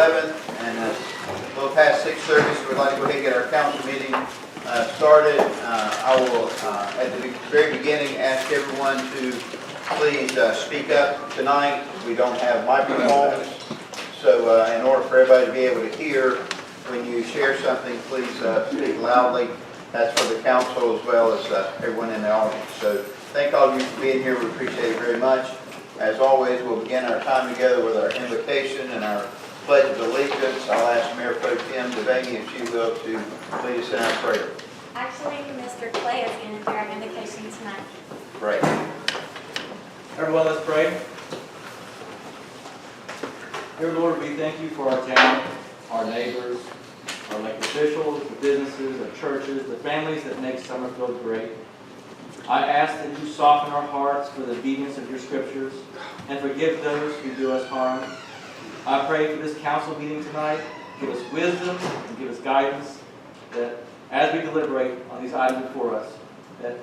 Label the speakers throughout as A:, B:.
A: 11th, and a little past 6:30, so we'd like to go ahead and get our council meeting started. I will, at the very beginning, ask everyone to please speak up tonight. We don't have microphones, so in order for everybody to be able to hear, when you share something, please speak loudly. That's for the council as well as everyone in the audience. So thank all of you for being here. We appreciate it very much. As always, we'll begin our time together with our invocation and our pledge of allegiance. I'll ask Mayor Pro Tem Devaney if she will to lead us in our prayer.
B: Actually, Mr. Clay is going to do our invocation tonight.
A: Great.
C: Everyone, let's pray. Dear Lord, we thank you for our town, our neighbors, our elected officials, the businesses, the churches, the families that make Summerfield great. I ask that you soften our hearts for the obedience of your scriptures and forgive those who do us harm. I pray for this council meeting tonight. Give us wisdom and give us guidance that as we deliberate on these items before us, that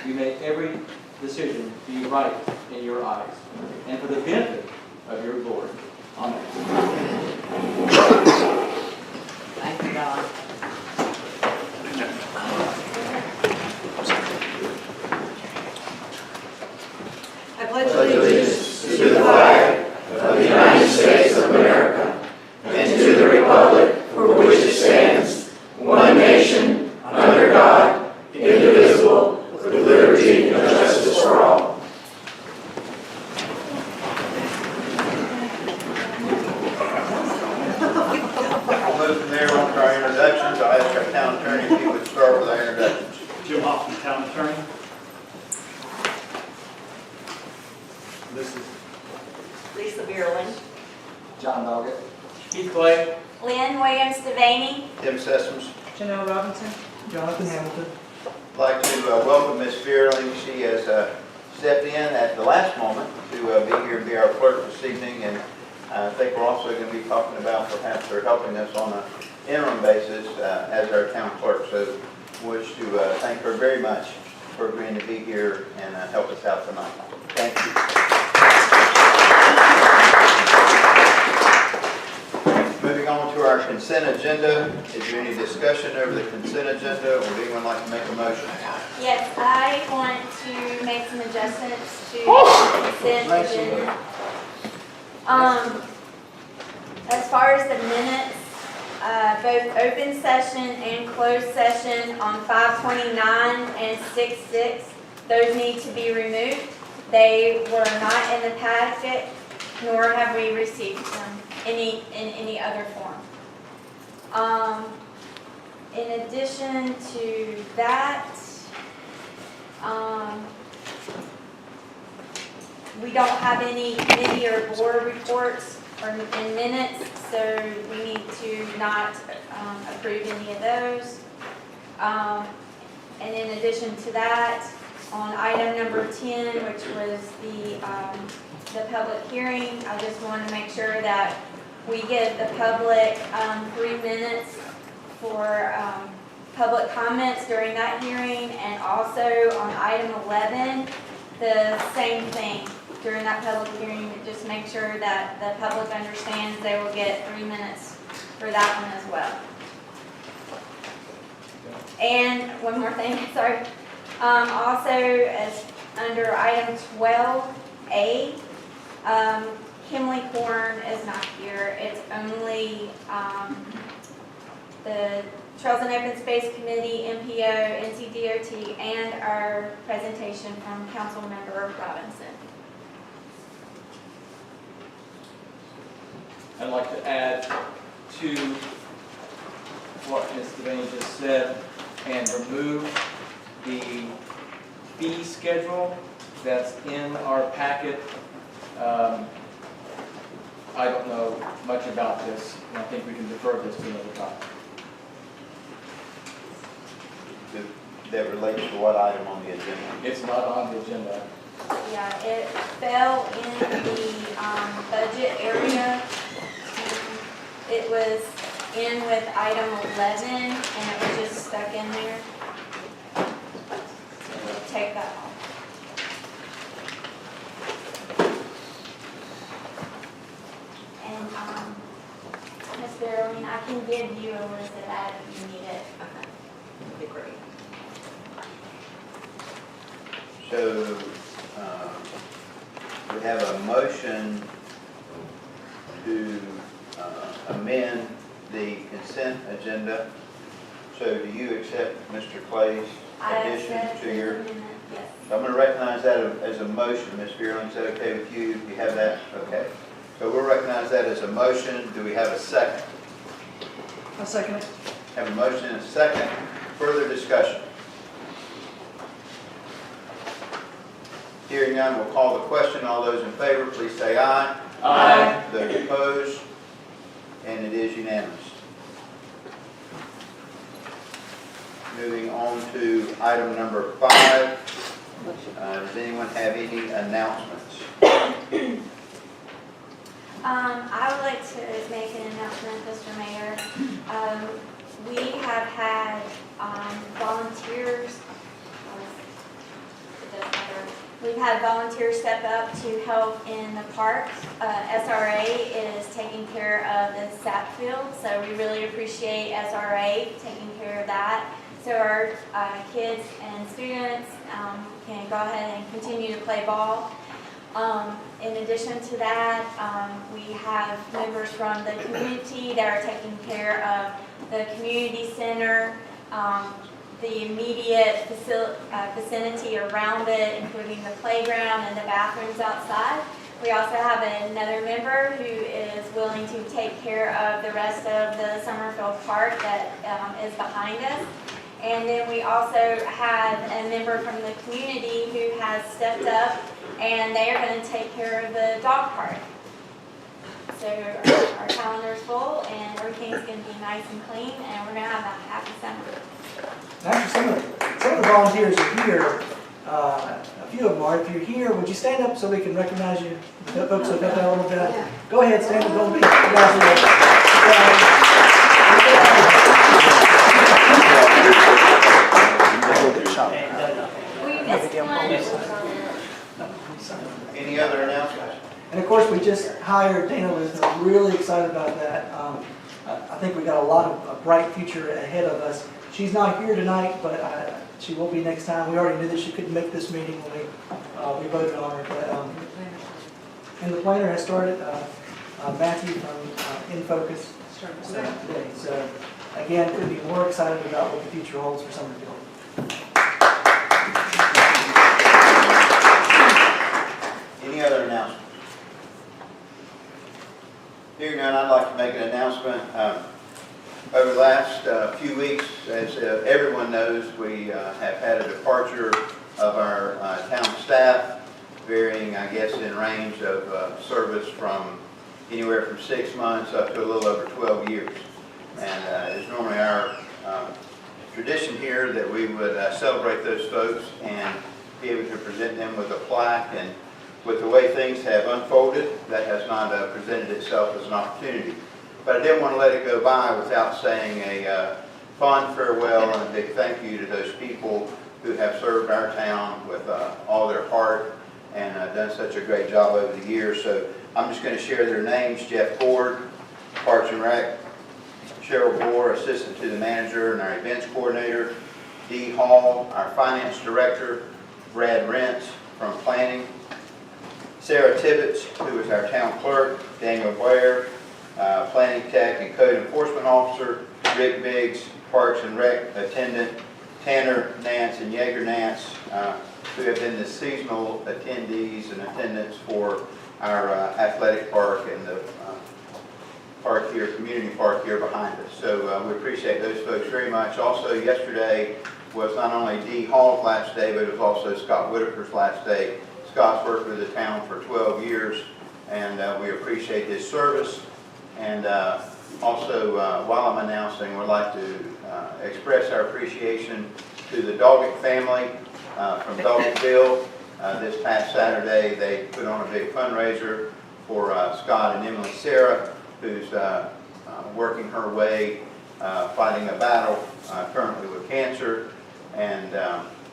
C: we make every decision be right in your eyes and for the benefit of your glory. Amen.
D: Thank you, God. I pledge allegiance to the flag of the United States of America and to the republic for which it stands, one nation, under God, indivisible, with liberty and justice for all.
A: We'll move from there on to our introductions. I'll ask our town attorney if he would start with our introductions.
E: Jim Hoffman, Town Attorney. This is
D: Lisa Bierlin.
C: John Doggett. Keith Clay.
B: Lynn Williams Devaney.
A: Tim Sessoms.
D: Janelle Robinson. Jonathan Hamilton.
A: I'd like to welcome Ms. Fearling. She has stepped in at the last moment to be here and be our clerk this evening, and I think we're also going to be talking about perhaps her helping us on an interim basis as our town clerk. So wish to thank her very much for agreeing to be here and help us out tonight. Thank you. Moving on to our consent agenda. Is there any discussion over the consent agenda, or would anyone like to make a motion?
B: Yes, I want to make some adjustments to the consent agenda. As far as the minutes, both open session and closed session on 5/29 and 6/6, those need to be removed. They were not in the packet, nor have we received them in any other form. In addition to that, we don't have any committee or board reports or in minutes, so we need to not approve any of those. And in addition to that, on item number 10, which was the public hearing, I just want to make sure that we give the public 3 minutes for public comments during that hearing, and also on item 11, the same thing during that public hearing. Just make sure that the public understands they will get 3 minutes for that one as well. And one more thing, sorry. Also, as under item 12A, Kimley Corn is not here. It's only the Trails and Open Space Committee, MPO, NCDOT, and our presentation from Councilmember Robinson.
C: I'd like to add to what Ms. Devaney just said and remove the fee schedule that's in our packet. I don't know much about this, and I think we can defer this to another time.
A: That relates to what item on the agenda?
C: It's not on the agenda.
B: Yeah, it fell in the budget area. It was in with item 11, and it was just stuck in there. So we'll take that off. And Sterling. I can give you a list of that if you need it.
D: That'd be great.
A: So, we have a motion to amend the consent agenda. So do you accept Mr. Clay's
B: I
A: additions
B: accept
A: to
B: the
A: your?
B: amendment, yes.
A: So I'm going to recognize that as a motion, Ms. Fearling. Is that okay with you? Do you have that? Okay. So we'll recognize that as a motion. Do we have a second?
D: I'll second it.
A: Have a motion and a second. Further discussion? Hearing none, we'll call the question. All those in favor, please say aye.
C: Aye.
A: Those opposed? And it is unanimous. Moving on to item number 5. Does anyone have any announcements?
B: I would like to make an announcement, Mr. Mayor. We have had volunteers. It doesn't matter. We've had volunteers step up to help in the parks. SRA is taking care of the sap field, so we really appreciate SRA taking care of that. So our kids and students can go ahead and continue to play ball. In addition to that, we have members from the community that are taking care of the community center, the immediate vicinity around it, including the playground and the bathrooms outside. We also have another member who is willing to take care of the rest of the Summerfield Park that is behind us. And then we also have a member from the community who has stepped up, and they are going to take care of the dog park. So our calendar is full, and everything's going to be nice and clean, and we're going to have a happy summer.
F: Actually, some of the volunteers are here. A few of them are. If you're here, would you stand up so we can recognize you? The folks have got that a little bit. Go ahead, stand up. Don't be. You guys
B: We missed one.
A: Any other announcements?
F: And of course, we just hired Dana Liz. I'm really excited about that. I think we got a lot of a bright future ahead of us. She's not here tonight, but she will be next time. We already knew that she couldn't make this meeting when we voted on her. But, and the planner has started. Matthew from In Focus today. So again, couldn't be more excited about what the future holds for Summerfield.
A: Any other announcements? Hearing none, I'd like to make an announcement. Over the last few weeks, as everyone knows, we have had a departure of our town staff, varying, I guess, in range of service from anywhere from 6 months up to a little over 12 years. And it's normally our tradition here that we would celebrate those folks and be able to present them with a plaque. And with the way things have unfolded, that has not presented itself as an opportunity. But I didn't want to let it go by without saying a fond farewell and a big thank you to those people who have served our town with all their heart and done such a great job over the years. So I'm just going to share their names. Jeff Ford, Parks and Rec; Cheryl Bohr, Assistant to the Manager and our Events Coordinator; Dee Hall, our Finance Director; Brad Rentz from Planning; Sarah Tibbetts, who is our Town Clerk; Daniel Blair, Planning Tech and Code Enforcement Officer; Rick Biggs, Parks and Rec Attendant; Tanner Nance and Yeager Nance, who have been the seasonal attendees and attendants for our athletic park and the park here, community park here behind us. So we appreciate those folks very much. Also, yesterday was not only Dee Hall's last day, but it was also Scott Whitaker's last day. Scott's worked with the town for 12 years, and we appreciate his service. And also, while I'm announcing, we'd like to express our appreciation to the Doggett family from Doggettville. This past Saturday, they put on a big fundraiser for Scott and Emily Sarah, who's working her way, fighting a battle currently with cancer, and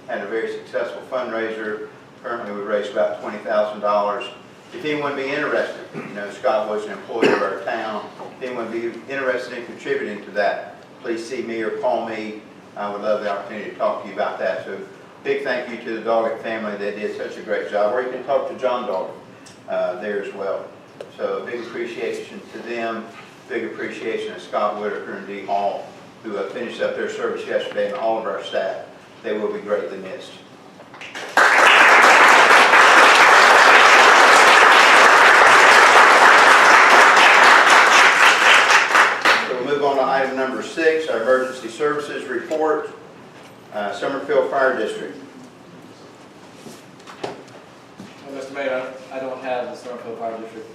A: had a very successful fundraiser. Currently, we raised about $20,000. If anyone be interested, Scott was an employee of our town, if anyone would be interested in contributing to that, please see me or call me. I would love the opportunity to talk to you about that. So big thank you to the Doggett family that did such a great job. Or you can talk to John Doggett there as well. So big appreciation to them. Big appreciation to Scott Whitaker and Dee Hall, who finished up their service yesterday, and all of our staff. They will be greatly missed. So we'll move on to item number 6, our emergency services report, Summerfield Fire District.
C: Well, Mr. Mayor, I don't have the Summerfield Fire District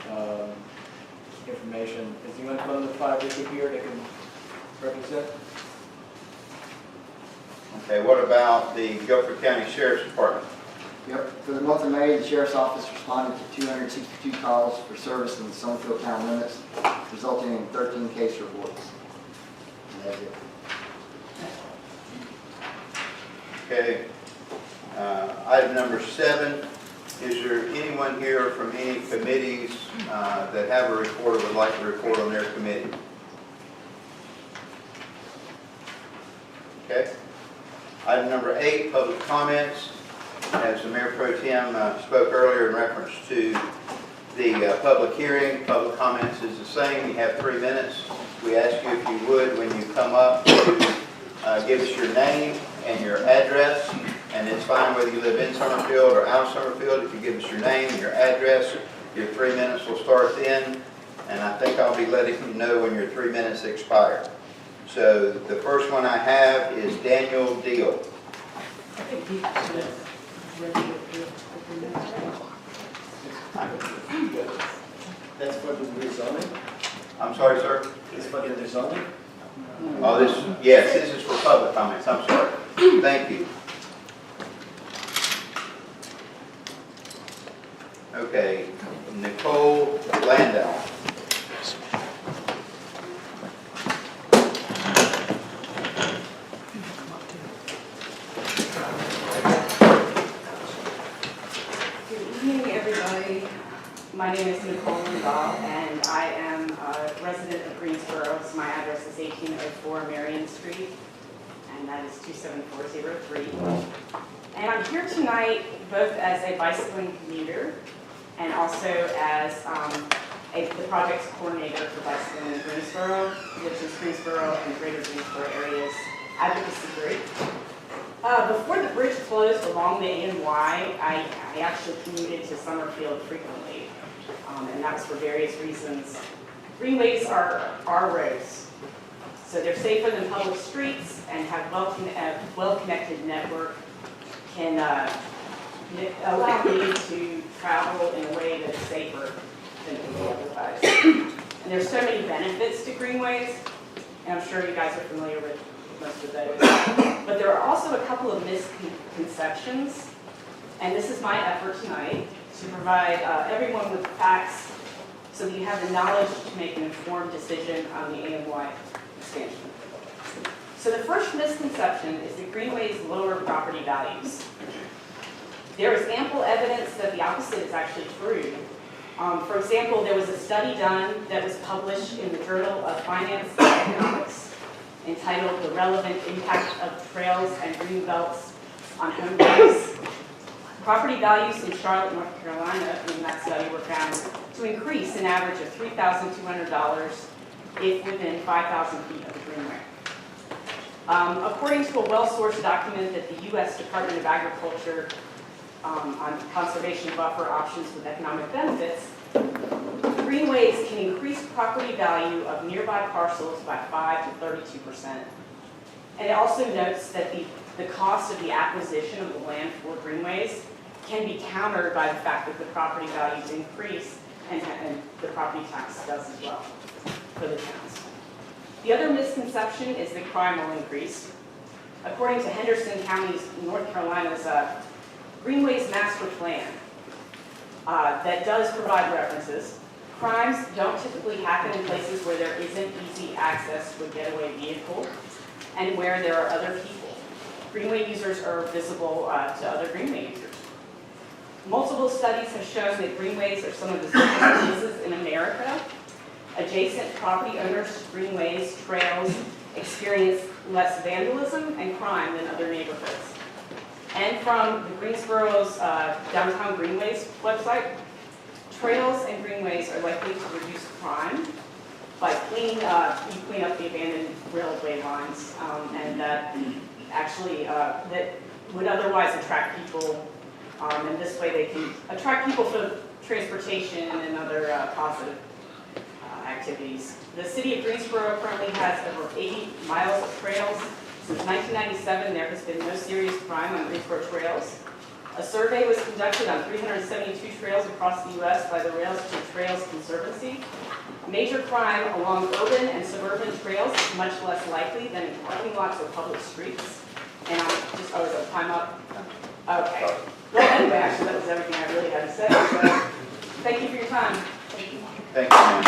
C: information. Is anyone from the fire district here that can represent?
A: Okay, what about the Guilford County Sheriff's Department?
G: Yep, for the month of May, the Sheriff's Office responded to 262 calls for service in the Summerfield town limits, resulting in 13 case reports. And that's it.
A: Okay, item number 7, is there anyone here from any committees that have a report or would like to report on their committee? Okay. Item number 8, public comments. As the Mayor Pro Tem spoke earlier in reference to the public hearing, public comments is the same. You have 3 minutes. We ask you if you would, when you come up, to give us your name and your address. And it's fine whether you live in Summerfield or out of Summerfield. If you give us your name and your address, your 3 minutes will start then. And I think I'll be letting you know when your 3 minutes expire. So the first one I have is Daniel Deal.
H: That's for the rezoning?
A: I'm sorry, sir?
H: It's for the rezoning?
A: Oh, yes, this is for public comments. I'm sorry. Thank you. Okay, Nicole Landau.
I: Good evening, everybody. My name is Nicole Lindahl, and I am a resident of Greensboro. So my address is 1804 Marion Street, and that is 27403. And I'm here tonight both as a bicycling commuter and also as the project's coordinator for bicycling in Greensboro, which is Greensboro and Greater Greensboro areas advocacy group. Before the bridge closed along the ANY, I actually commuted to Summerfield frequently, and that was for various reasons. Greenways are roads, so they're safer than public streets and have well-connected network, can allow me to travel in a way that's safer than otherwise. And there's so many benefits to greenways, and I'm sure you guys are familiar with most of those. But there are also a couple of misconceptions, and this is my effort tonight to provide everyone with facts so that you have the knowledge to make an informed decision on the ANY expansion. So the first misconception is that greenways lower property values. There is ample evidence that the opposite is actually true. For example, there was a study done that was published in the Journal of Finance and Economics entitled The Relevant Impact of Trails and Green Belts on Home Values. Property values in Charlotte, North Carolina, in that study were found to increase an average of $3,200 if within 5,000 feet of a greenway. According to a well-sourced document that the U.S. Department of Agriculture on conservation buffer options with economic benefits, greenways can increase property value of nearby parcels by 5 to 32%. And it also notes that the cost of the acquisition of the land for greenways can be countered by the fact that the property values increase and the property tax does as well for the towns. The other misconception is that crime will increase. According to Henderson County's, North Carolina's Greenways Master Plan, that does provide references, crimes don't typically happen in places where there isn't easy access to a getaway vehicle and where there are other people. Greenway users are visible to other greenway users. Multiple studies have shown that greenways are some of the safest places in America, Adjacent property owners, greenways, trails experience less vandalism and crime than other neighborhoods. And from the Greensboro's Downtown Greenways website, trails and greenways are likely to reduce crime by clean up the abandoned railway lines, and that actually that would otherwise attract people, and this way they can attract people for transportation and other positive activities. The city of Greensboro currently has over 80 miles of trails. Since 1997, there has been no serious crime on Greensboro trails. A survey was conducted on 372 trails across the U.S. by the Rails to Trails Conservancy. Major crime along urban and suburban trails is much less likely than in parking lots or public streets. And was a time up? Okay. Well, anyway, actually, that was everything I really had to say. So, thank you for your time. Thank you.
A: Thank you, ma'am.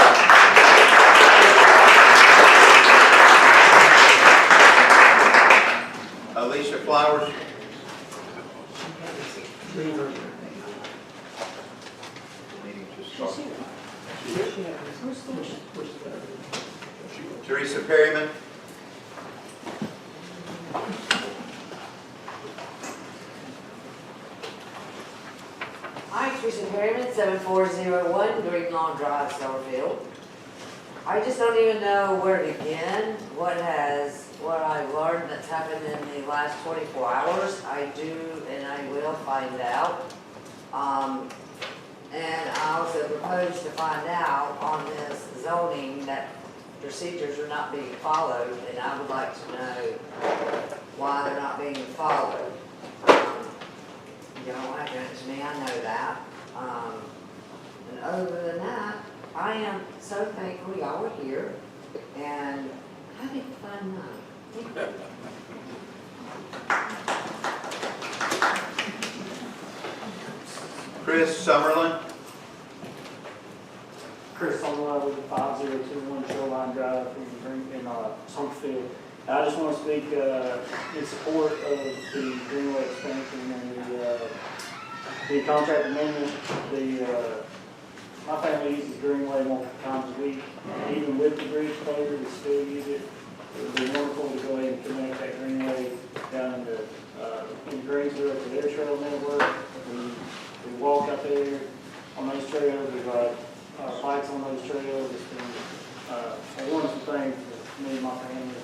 A: Lisa Flowers. Meeting just started. Teresa Perryman.
J: Hi, Teresa Perryman, 7401 Green Lawn Drive, Summerfield. I just don't even know where to begin. What I've learned that's happened in the last 24 hours, I do and I will find out. And I also propose to find out on this zoning that procedures are not being followed, and I would like to know why they're not being followed. You don't want to grant it to me, I know that. And other than that, I am so thankful y'all are here and having a fun night.
A: Chris Summerlin.
E: Chris Summerfield with 5021 Shoreline Drive in Summerfield. I just want to speak in support of the Greenway expansion and the contract amendment. My family uses Greenway multiple times a week. Even with the bridge closure, we still use it. It would be wonderful to go ahead and connect that Greenway down in Greensboro to their trail network. We walk out there on those trails. We ride bikes on those trails. It's been a wonderful thing for me and my family.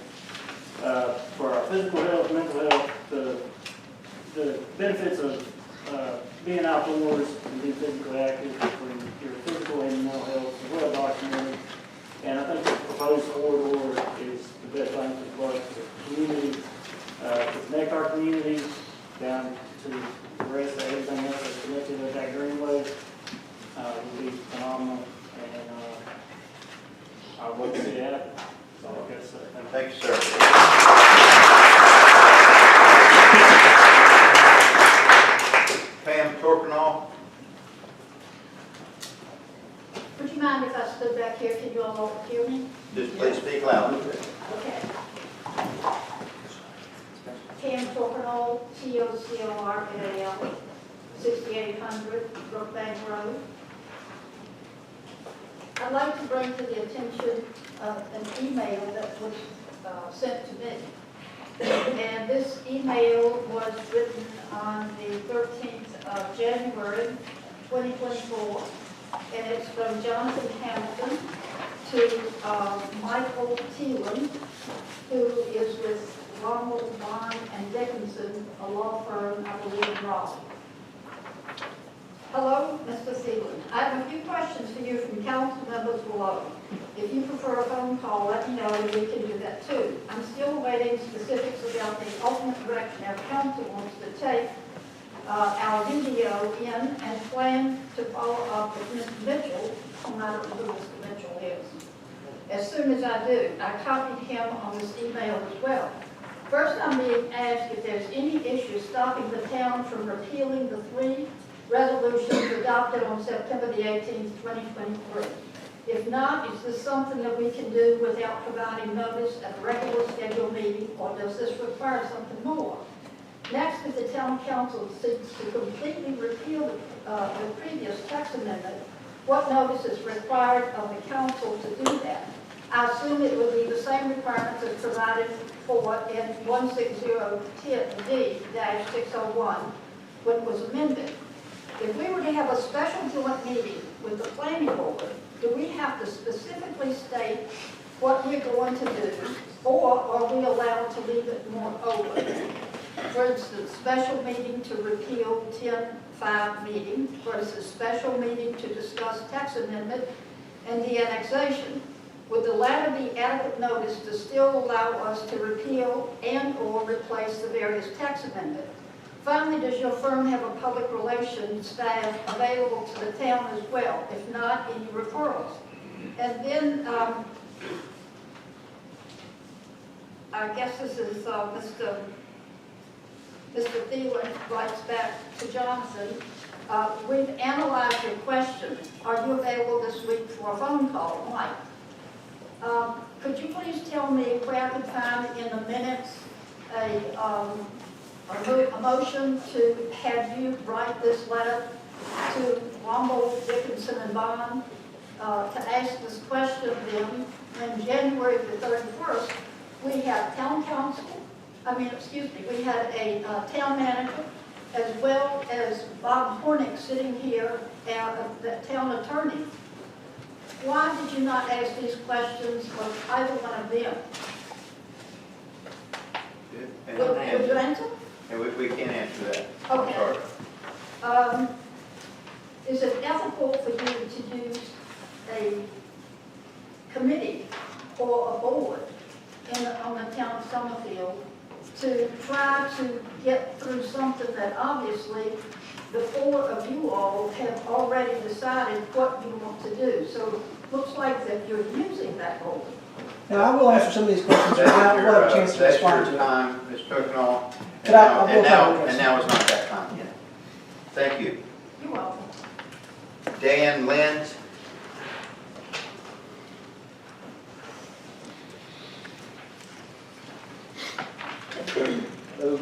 E: For our physical health, mental health, the benefits of being outdoors and being physically active for your physical and mental health is well documented. And I think the proposed corridor is the best thing for the community, to connect our community down to the rest of everything else that's connected with that greenway would be phenomenal. And I'd love to see it happen. That's all I've got to say.
A: Thank you, sir. Pam Torkenall.
K: Would you mind if I stood back here? Can you all hear me?
A: Just please speak loudly.
K: Okay. Pam Torkenall, TOCORNAL, 6800 Brookbank Road. I'd like to bring to the attention an email that was sent to me. And this email was written on the 13th of January, 2024. And it's from Jonathan Hamilton to Michael Thielen, who is with Ronald, Bond, and Dickinson, a law firm, I believe, in Raleigh. Hello, Mr. Thielen. I have a few questions for you from council members below. If you prefer a phone call, let me know and we can do that too. I'm still awaiting specifics about the ultimate direction our council wants to take our video in and plan to follow up with Mr. Mitchell, no matter who Mr. Mitchell is. As soon as I do, I copied him on this email as well. First, I'm being asked if there's any issue stopping the town from repealing the 3 resolutions adopted on September the 18th, 2023. If not, is this something that we can do without providing notice at a regular scheduled meeting, or does this require something more? Next, if the town council seeks to completely repeal the previous tax amendment, what notice is required of the council to do that? I assume it would be the same requirements as provided for in 16010D-601 when it was amended. If we were to have a special joint meeting with the planning board, do we have to specifically state what we're going to do, or are we allowed to leave it more open? For instance, special meeting to repeal 10-5 meeting versus special meeting to discuss tax amendment and the annexation. Would the latter be adequate notice to still allow us to repeal and/or replace the various tax amendments? Finally, does your firm have a public relations staff available to the town as well? If not, any referrals? And then, I guess this is Mr. Thielen writes back to Johnson. We've analyzed your question. Are you available this week for a phone call? Mike, could you please tell me where I can find in the minutes a motion to have you write this letter to Womble, Dickinson, and Bond to ask this question of them when January the 31st, we have town council, we had a town manager, as well as Bob Hornick sitting here, the town attorney. Why did you not ask these questions of either one of them? Would you answer?
A: And we can't answer that.
K: Okay.
A: I'm sorry.
K: Is it ethical for you to use a committee or a board on the town of Summerfield to try to get through something that obviously the four of you all have already decided what you want to do? So it looks like that you're using that board.
F: Now, I will answer some of these questions, but now we'll have a chance to
A: That's
F: respond
A: your
F: to it.
A: time, Ms. Kirkendall.
F: But I will try to address
A: And now is not that time.
F: Yeah.
A: Thank you.
K: You're welcome.
A: Dan Lenz.
L: Hello,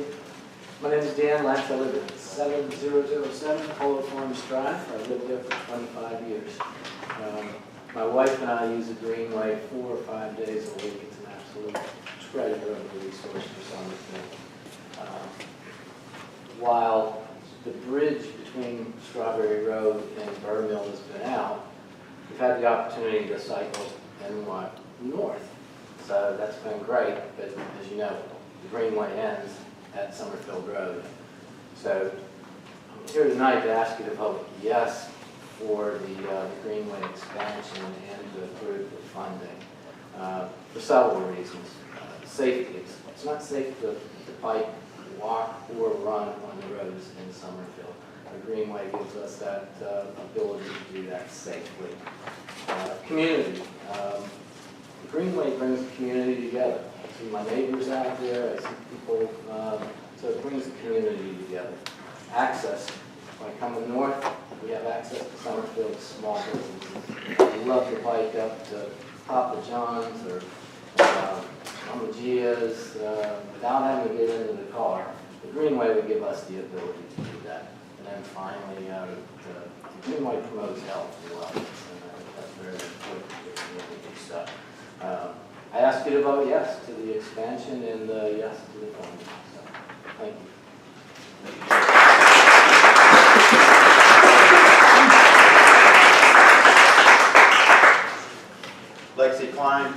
L: my name is Dan Lax. I live at 7007 Polo Farms Drive. I've lived there for 25 years. My wife and I use the Greenway 4 or 5 days a week. It's an absolute treasure of a resource for Summerfield. While the bridge between Strawberry Road and Burr Mill has been out, we've had the opportunity to cycle and walk north. So that's been great, but as you know, the Greenway ends at Summerfield Road. So I'm here tonight to ask you to vote yes for the Greenway expansion and to approve the funding for several reasons. Safety, it's not safe to bike, walk, or run on the roads in Summerfield. The Greenway gives us that ability to do that safely. Community. The Greenway brings the community together. I see my neighbors out there, I see people, so it brings the community together. Access. By coming north, we have access to Summerfield's small businesses. We love to bike up to Papa John's or Mama Gia's without having to get into the car. The Greenway would give us the ability to do that. And then finally, the Greenway promotes health and wellness, and I think that's very important to the community. So I ask you to vote yes to the expansion and yes to the funding. So thank you.
A: Lexi Klein.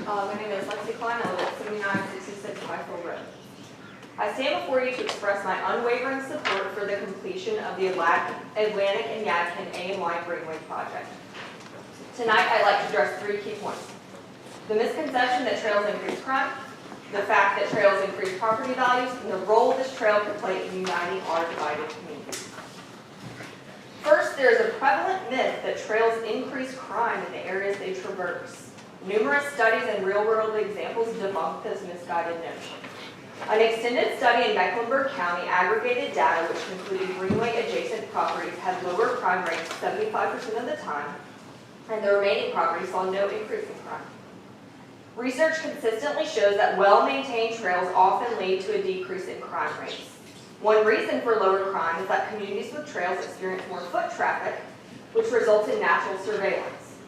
M: My name is Lexi Klein. I live at 7966 Highfield Road. I stand before you to express my unwavering support for the completion of the Atlantic and Yadkin AMY Greenway project. Tonight, I'd like to address 3 key points. The misconception that trails increase crime, the fact that trails increase property values, and the role this trail can play in uniting our divided communities. First, there is a prevalent myth that trails increase crime in the areas they traverse. Numerous studies and real-world examples debunk this misguided notion. An extended study in Mecklenburg County aggregated data which concluded Greenway-adjacent properties had lower crime rates 75% of the time, and the remaining properties saw no increase in crime. Research consistently shows that well-maintained trails often lead to a decrease in crime rates. One reason for lower crime is that communities with trails experience more foot traffic, which results in natural surveillance.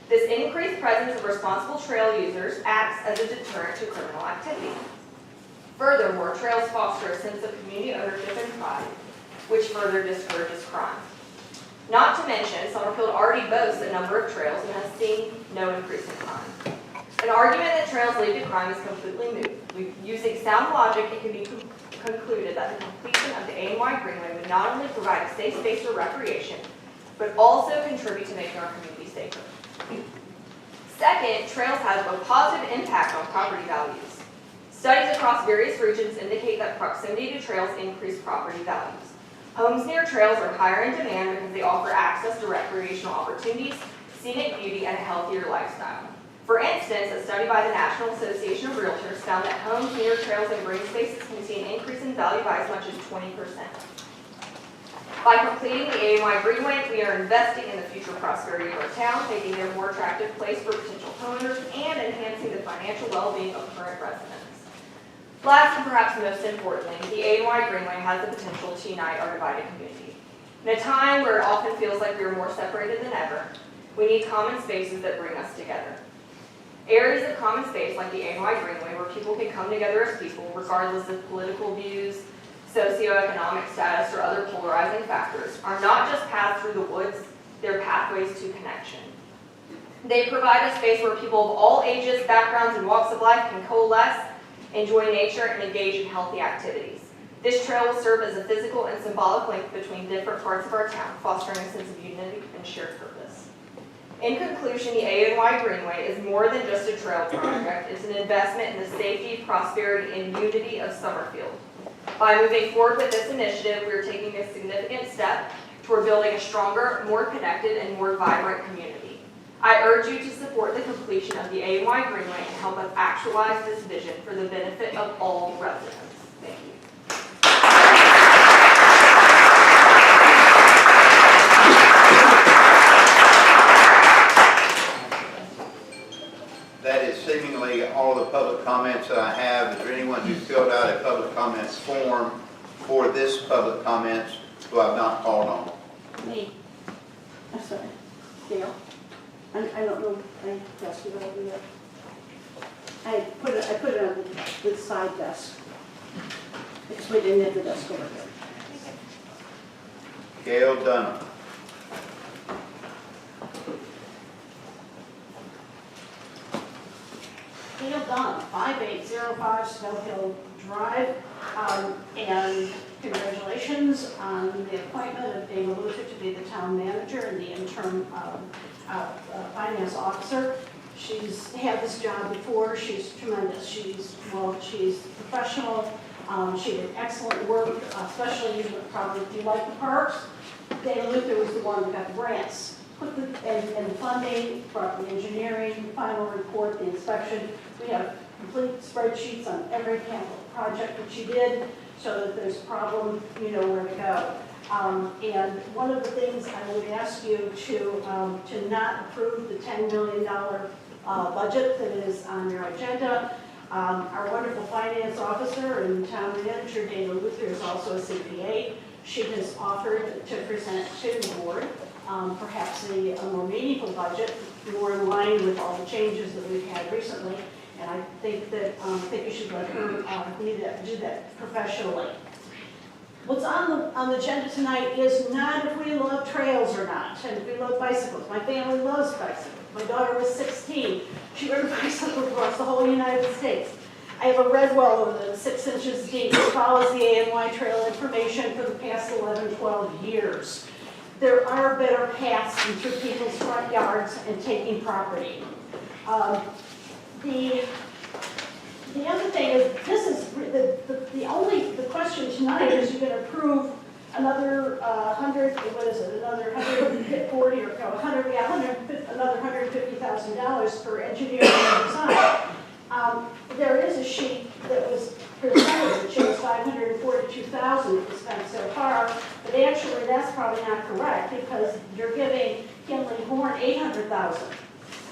M: This increased presence of responsible trail users acts as a deterrent to criminal activity. Furthermore, trails foster a sense of community ownership and pride, which further discourages crime. Not to mention, Summerfield already boasts a number of trails and has seen no increase in crime. An argument that trails lead to crime is completely moot. Using sound logic, it can be concluded that the completion of the ANY Greenway would not only provide a safe space for recreation, but also contribute to making our community safer. Second, trails have a positive impact on property values. Studies across various regions indicate that proximity to trails increase property values. Homes near trails are higher in demand because they offer access to recreational opportunities, scenic beauty, and a healthier lifestyle. For instance, a study by the National Association of Realtors found that homes near trails and green spaces can see an increase in value by as much as 20%. By completing the ANY Greenway, we are investing in the future prosperity of our town, making it a more attractive place for potential homeowners, and enhancing the financial well-being of current residents. Last and perhaps most importantly, the ANY Greenway has the potential to unite our divided community. In a time where it often feels like we are more separated than ever, we need common spaces that bring us together. Areas of common space like the ANY Greenway where people can come together as people regardless of political views, socioeconomic status, or other polarizing factors are not just paths through the woods, they're pathways to connection. They provide a space where people of all ages, backgrounds, and walks of life can coalesce, enjoy nature, and engage in healthy activities. This trail will serve as a physical and symbolic link between different parts of our town, fostering a sense of unity and shared purpose. In conclusion, the ANY Greenway is more than just a trail project. It's an investment in the safety, prosperity, and unity of Summerfield. By moving forward with this initiative, we are taking a significant step toward building a stronger, more connected, and more vibrant community. I urge you to support the completion of the ANY Greenway and help us actualize this vision for the benefit of all residents. Thank you.
A: That is seemingly all the public comments that I have. Is there anyone who filled out a public comments form for this public comments who I've not called on?
N: Me. I'm sorry. Gail. I don't know. I passed it over yet. I put it on the side desk. Because we didn't have the desk over here.
A: Gail Dunham.
N: Gail Dunn, 5805 Snow Hill Drive, and congratulations on the appointment of Dana Luther to be the town manager and the interim finance officer. She's had this job before. She's tremendous. She's professional. She did excellent work, especially if you like the parks. Dana Luther was the one that got the grants. And the funding, brought the engineering, the final report, the inspection. We have complete spreadsheets on every capital project that she did, so that there's a problem, you know where to go. And one of the things I would ask you to not approve the $10 million budget that is on your agenda. Our wonderful finance officer and town manager, Dana Luther, is also a CPA. She has offered to present to the board perhaps a more meaningful budget, more in line with all the changes that we've had recently. And I think you should let her do that professionally. What's on the agenda tonight is not if we love trails or not, and if we love bicycles. My family loves bicycles. My daughter was 16. She rode bicycles across the whole United States. I have a red well over them, 6 inches deep. It follows the ANY Trail information for the past 11, 12 years. There are better paths than through people's front yards and taking property. The other thing is, this is the question tonight is you're going to approve another another $150,000 for engineering and design. There is a sheet that was presented that shows $542,000 spent so far, but actually that's probably not correct because you're giving Kinley Horn $800,000.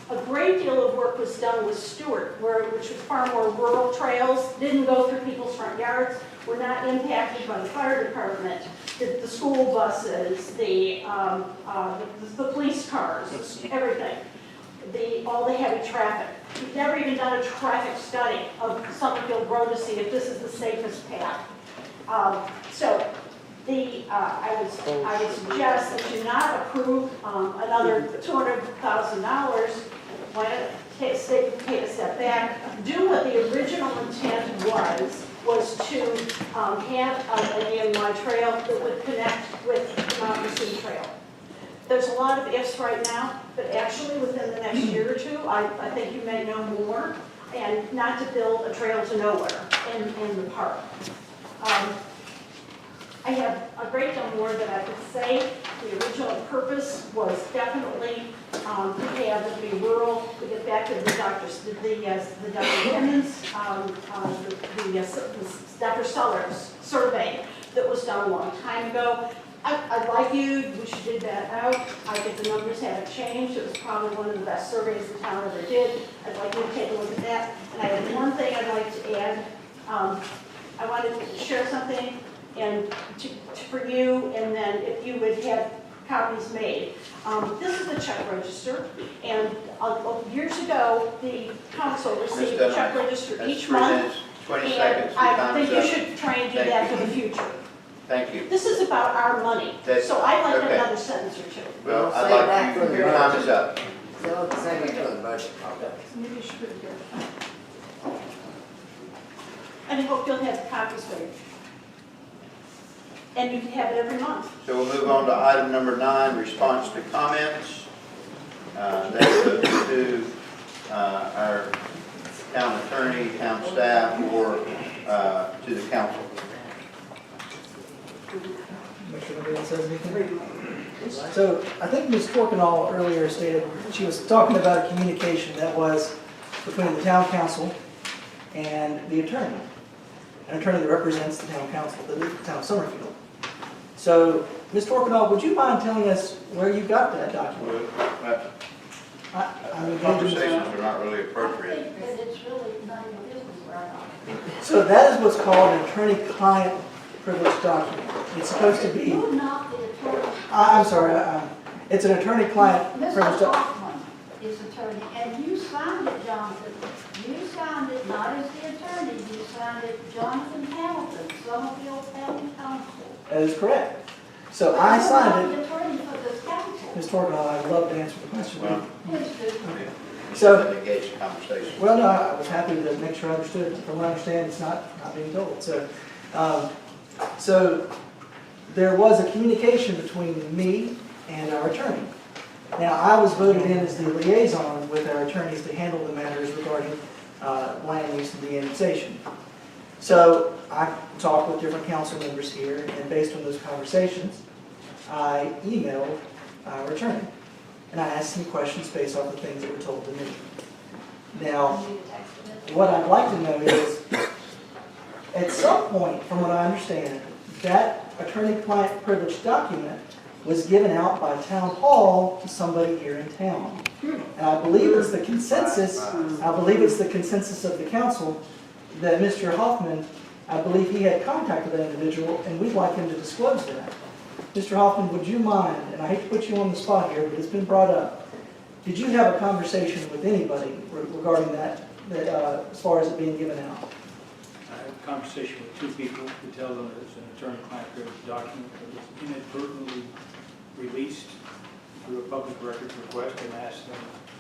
N: A great deal of work was done with Stewart, which was far more rural trails, didn't go through people's front yards, were not impacted by the fire department, the school buses, the police cars, everything, all the heavy traffic. We've never even done a traffic study of Summerfield Road to see if this is the safest path. I would suggest that you not approve another $200,000. Why not take a step back, do what the original intent was to have an AMI trail that would connect with the Mountain Sea Trail. There's a lot of ifs right now, but actually within the next year or two, I think you may know more, and not to build a trail to nowhere in the park. I have a great deal more that I could say. The original purpose was definitely to have it be rural. We get back to the Dr. Simmons, the Dr. Sellers survey that was done a long time ago. I'd like you, we should dig that out. I think the numbers haven't changed. It was probably one of the best surveys the town ever did. I'd like you to take a look at that. And I have one thing I'd like to add. I wanted to share something for you, and then if you would have copies made. This is a check register, and years ago, the council received a check register each month.
A: 20 seconds.
N: And I think you should try and do that for the future.
A: Thank you.
N: This is about our money, so I'd like another sentence or two.
A: Well, I'd like your time is up.
J: Save it for the budget.
N: Maybe you should put it here. And I hope you'll have copies made. And you can have it every month.
A: So we'll move on to item number 9, response to comments. That goes to our town attorney, town staff, or to the council.
F: Make sure nobody else says anything. So I think Ms. Torkenall earlier stated, she was talking about a communication that was between the town council and the attorney. An attorney that represents the town council, the town of Summerfield. So, Ms. Torkenall, would you mind telling us where you got that document?
A: Conversations are not really
K: I
A: appropriate.
K: think that it's really none of your business right now.
F: So that is what's called an attorney-client privilege document. It's supposed to be,
K: You're not the attorney.
F: I'm sorry, it's an attorney-client privilege
K: Mr.
F: document.
K: Hoffman is attorney, and you signed it, Jonathan. You signed it not as the attorney, you signed it Jonathan Hamilton, Summerfield County Council.
F: That is correct. So I signed it.
K: You're not the attorney for this council.
F: Ms. Torkenall, I'd love to answer the question.
A: Well,
K: Please do.
F: Okay.
A: you
F: So-
A: should engage in conversation.
F: Well, no, I was happy to make sure I understood. From what I understand, it's not being told. So there was a communication between me and our attorney. Now, I was voted in as the liaison with our attorneys to handle the matters regarding land use and the annexation. So I talked with different council members here, and based on those conversations, I emailed our attorney. And I asked some questions based off the things that were told to me. Now, what I'd like to know is, at some point, from what I understand, that attorney-client privilege document was given out by town hall to somebody here in town. And I believe it's the consensus of the council that Mr. Hoffman, I believe he had contacted that individual, and we'd like him to disclose that. Mr. Hoffman, would you mind, and I hate to put you on the spot here, but it's been brought up, did you have a conversation with anybody regarding that as far as it being given out?
E: I had a conversation with two people who tell them it's an attorney-client privilege document that was inadvertently released through a public records request, and asked them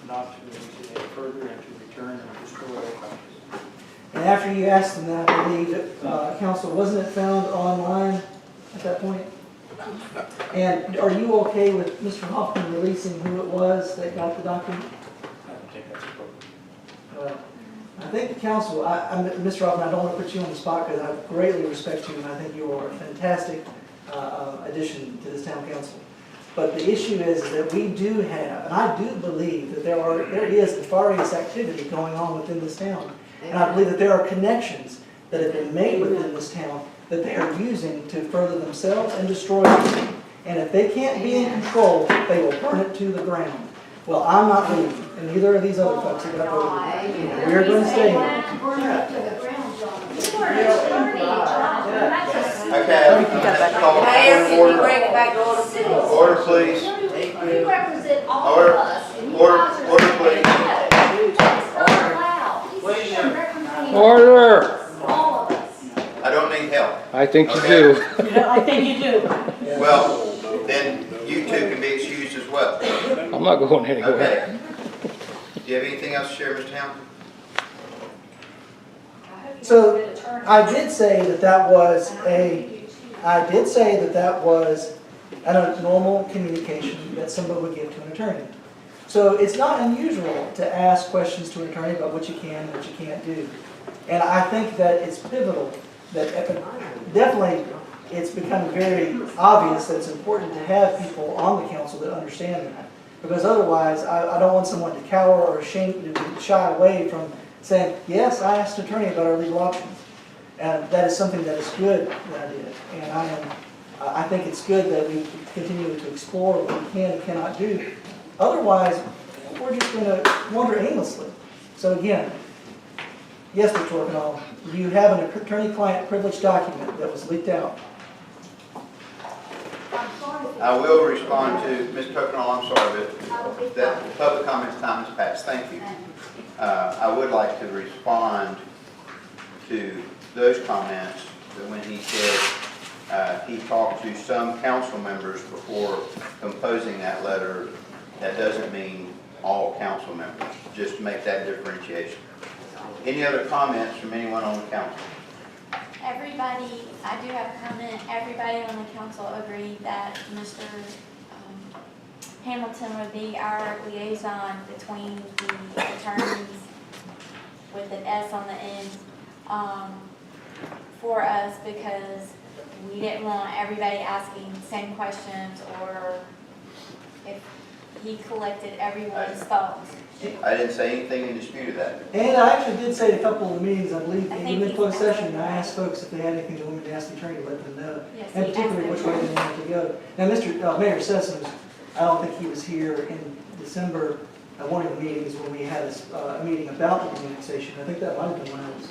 E: not to release it any further and to return and destroy their copies.
F: And after you asked them that, I believe that council, wasn't it found online at that point? And are you okay with Mr. Hoffman releasing who it was that got the document?
E: I don't think that's appropriate.
F: Well, I think the council, Mr. Hoffman, I don't want to put you on the spot because I greatly respect you and I think you are a fantastic addition to this town council. But the issue is that we do have, and I do believe that there is nefarious activity going on within this town. And I believe that there are connections that have been made within this town that they are using to further themselves and destroy them. And if they can't be in control, they will burn it to the ground. Well, I'm not leaving, and neither are these other folks that got voted. We're going to stay here.
K: Burn it to the ground, John.
B: You are an attorney, Jonathan. That's a-
A: Okay, let's call
J: Mayor,
A: the
J: can you
A: order.
J: bring it back to order?
A: Order, please.
K: You represent all
A: Order.
K: of us. and you
A: Order.
K: guys are
A: Order,
K: saying
A: please.
K: no. It's not allowed. He's representing
D: Order.
K: all of us.
A: I don't need help.
D: I think you
A: Okay.
D: do.
N: I think you do.
A: Well, then you two can be excused as well.
D: I'm not going anywhere.
A: Okay. Do you have anything else to share, Mr. Hamilton?
F: So I did say that that was a normal communication that somebody would give to an attorney. So it's not unusual to ask questions to an attorney about what you can and what you can't do. And I think that it's pivotal that definitely it's become very obvious that it's important to have people on the council that understand that. Because otherwise, I don't want someone to cower or ashamed to shy away from saying, yes, I asked an attorney about our legal options. And that is something that is good that I did. And I think it's good that we continue to explore what we can and cannot do. Otherwise, we're just going to wander aimlessly. So again, yes, Mr. Orkanal, you have an attorney-client privilege document that was leaked out.
K: I'm sorry.
A: I will respond to Ms. Coconall, I'm sorry,
K: I will be
A: but that public comment time has passed. Thank you. I would like to respond to those comments that when he said he talked to some council members before composing that letter, that doesn't mean all council members, just to make that differentiation. Any other comments from anyone on the council?
B: Everybody, I do have a comment, everybody on the council agreed that Mr. Hamilton would be our liaison between the attorneys with an S on the end for us, because we didn't want everybody asking the same questions, or if he collected everyone's thoughts.
A: I didn't say anything in dispute of that.
F: And I actually did say at a couple of the meetings, I believe,
B: I
F: even
B: think
F: in
B: he's
F: closed
B: done
F: session,
B: that.
F: I asked folks if they had anything they wanted to ask the attorney to let them know.
B: Yes,
F: And
B: he
F: particularly
B: asked
F: which way they
B: everyone.
F: wanted to go. Now, Mr. Mayor Sessoms, I don't think he was here in December at one of the meetings when we had a meeting about the annexation. I think that might have been when I was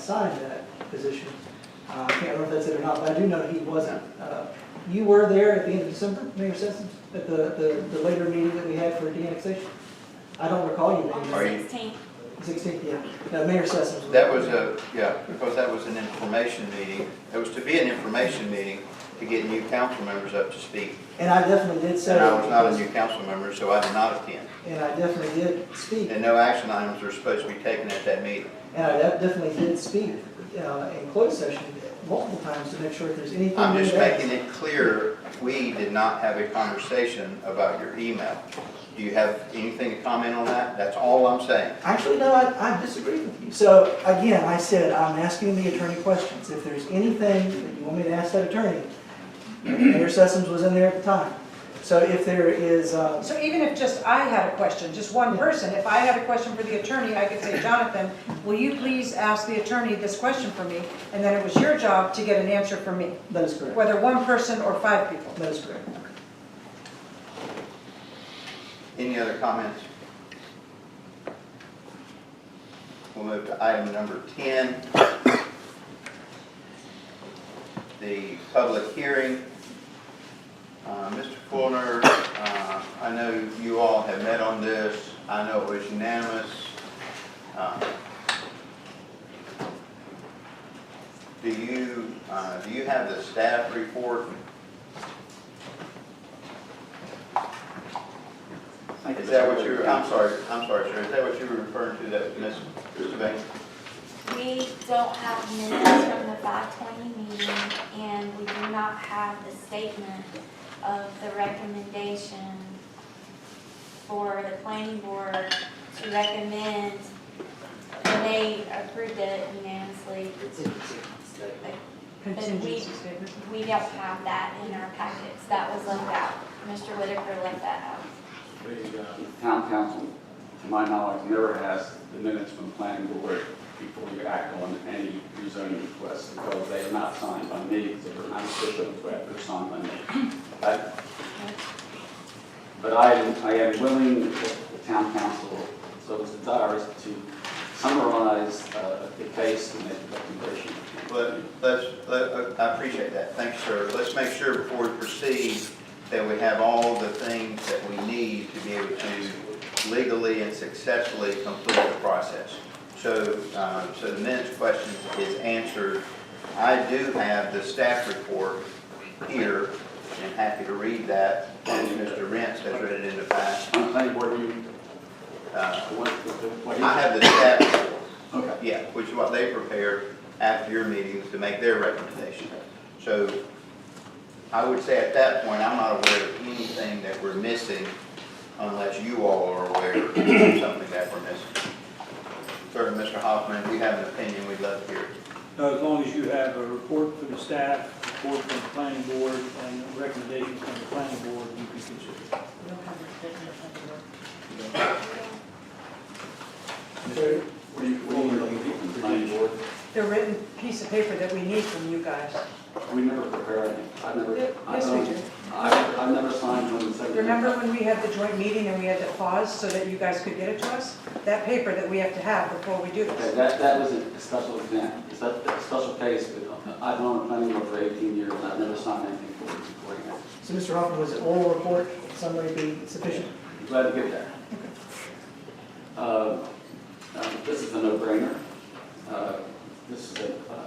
F: assigned that position. I can't remember if that's it or not, but I do know he wasn't. You were there at the end of December, Mayor Sessoms, at the later meeting that we had for de-annexation? I don't recall you
B: On
F: being
B: the
F: there.
B: 16th.
F: 16th, yeah. No, Mayor Sessoms.
A: That was because that was an information meeting. It was to be an information meeting to get new council members up to speak.
F: And I definitely did say.
A: And I was not a new council member, so I did not attend.
F: And I definitely did speak.
A: And no action items were supposed to be taken at that meeting.
F: And I definitely did speak in closed session multiple times to make sure if there's anything.
A: I'm just
F: new to add.
A: making it clear, we did not have a conversation about your email. Do you have anything to comment on that? That's all I'm saying.
F: Actually, no, I disagree with you. So again, I said, I'm asking the attorney questions. If there's anything that you want me to ask that attorney, Mayor Sessoms was in there at the time. So if there is,
O: So even if just I had a question, just one person, if I had a question for the attorney, I could say, Jonathan, will you please ask the attorney this question for me? And then it was your job to get an answer from me,
F: that is correct.
O: whether one person or 5 people.
F: That is correct.
A: Any other comments? We'll move to item number 10. The public hearing. Mr. Fulner, I know you all have met on this. I know it was unanimous. Do you have the staff report? Is that what you're, I'm sorry, sir. Is that what you were referring to, that Ms. Bain?
B: We don't have minutes from the 520 meeting, and we do not have the statement of the recommendation for the planning board to recommend, and they approved it unanimously. But we don't have that in our packets. That was left out. Mr. Whitaker left that out.
P: The town council, to my knowledge, never has the minutes from planning board before you act on any rezoning requests, because they are not signed by me, so they're not official, but they're signed by me. Okay? But I am willing, if the town council so desires, to summarize the case and make a recommendation.
A: I appreciate that. Thanks, sir. Let's make sure before we proceed that we have all the things that we need to be able to legally and successfully complete the process. So, so the minutes question is answered. I do have the staff report here, and happy to read that, as Mr. Rentz has read it in the past.
P: On the planning board,
A: I have the staff report.
P: Okay.
A: Yeah, which is what they prepared after your meetings to make their recommendation. So I would say at that point, I'm not aware of anything that we're missing unless you all are aware of something that we're missing. Certainly, Mr. Hoffman, if you have an opinion, we'd love to hear it.
E: As long as you have a report from the staff, report from the planning board, and a recommendation from the planning board, you can consider it.
P: What do you looking for from the planning board?
O: The written piece of paper that we need from you guys.
P: We never prepare anything.
O: Yes, we do.
P: I've never signed one and said.
O: Remember when we had the joint meeting and we had to pause so that you guys could get it to us? That paper that we have to have before we do
P: Okay,
O: this.
P: that was a special event. Is that a special case? I've been on the planning board for 18 years, and I've never signed anything for it beforehand.
F: So Mr. Hoffman, was it oral report summary be sufficient?
P: Glad to get that. This is a no-brainer. This is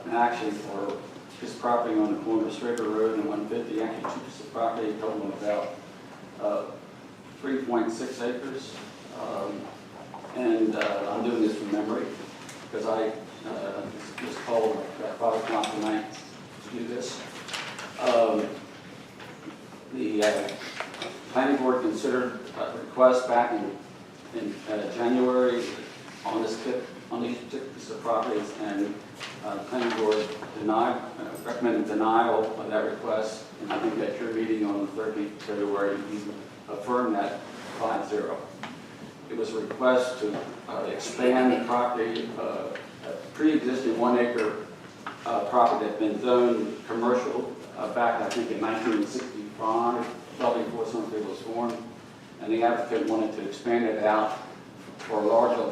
P: an action for his property on the corner of Strader Road and 150, actually two pieces of property totaling about 3.6 acres. And I'm doing this from memory because I was called at 5 o'clock tonight to do this. The planning board considered a request back in January on these particular pieces of properties, and the planning board recommended denial of that request. And I think at your meeting on the 13th of February, you affirmed that 5-0. It was a request to expand the property, a pre-existing 1 acre property that had been zoned commercial back, I think, in 1965, well before Summerfield was formed. And the applicant wanted to expand it out for a larger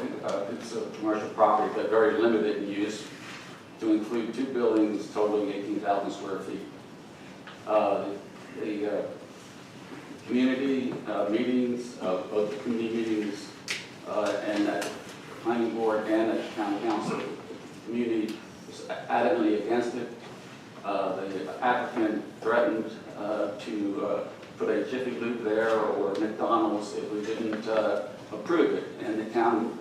P: piece of commercial property, but very limited in use, to include 2 buildings totaling 18,000 square feet. The community meetings, both the community meetings and at the planning board and at the town council, the community was adamantly against it. The applicant threatened to put a Jiffy Lube there or McDonald's if we didn't approve it. And the town,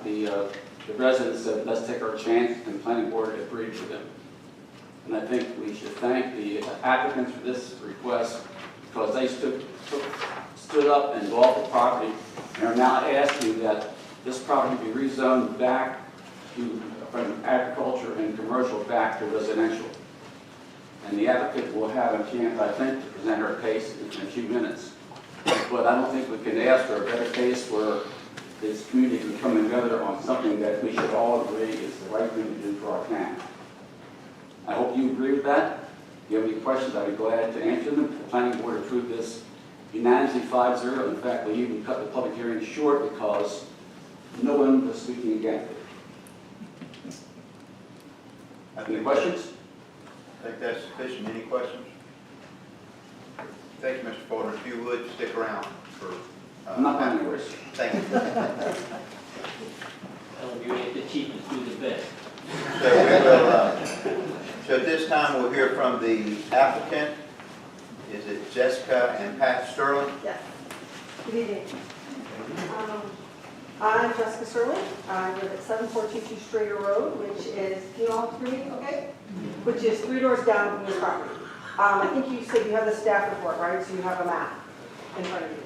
P: the residents said, let's take our chance, and the planning board agreed with them. And I think we should thank the applicants for this request, because they stood up and bought the property and are now asking that this property be rezoned back from agriculture and commercial back to residential. And the applicant will have a chance, I think, to present her case in a few minutes. But I don't think we can ask for a better case where this community can come together on something that we should all agree is the right thing to do for our town. I hope you agree with that. If you have any questions, I'd be glad to answer them. The planning board approved this unanimously 5-0. In fact, we even cut the public hearing short because no one was speaking against it. Any questions?
A: I think that's sufficient. Any questions? Thank you, Mr. Fodor. If you would, stick around for...
P: I'm not going anywhere.
A: Thank you.
H: You ain't the cheapest, do the best.
A: So, we will, so at this time, we'll hear from the applicant. Is it Jessica and Pat Sterling?
Q: Yes. Good evening. I'm Jessica Sterling. I live at 7422 Strader Road, which is, can you all hear me okay? Which is 3 doors down from your property. I think you said you have the staff report, right? So you have a map in front of you.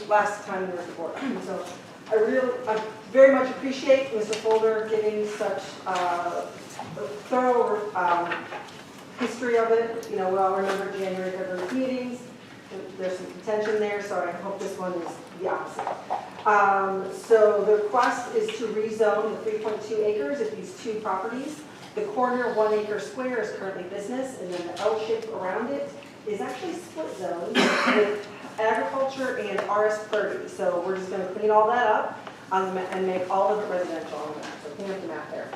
Q: Last time there was a report. So I very much appreciate Mr. Folder giving such a thorough history of it. You know, we all remember January, February meetings. There's some contention there, so I hope this one is the opposite. So the request is to rezone the 3.2 acres of these 2 properties. The corner 1 acre square is currently business, and then the L shape around it is actually split zone with agriculture and RS30. So we're just gonna clean all that up and make all of it residential on the map. So clean up the map there.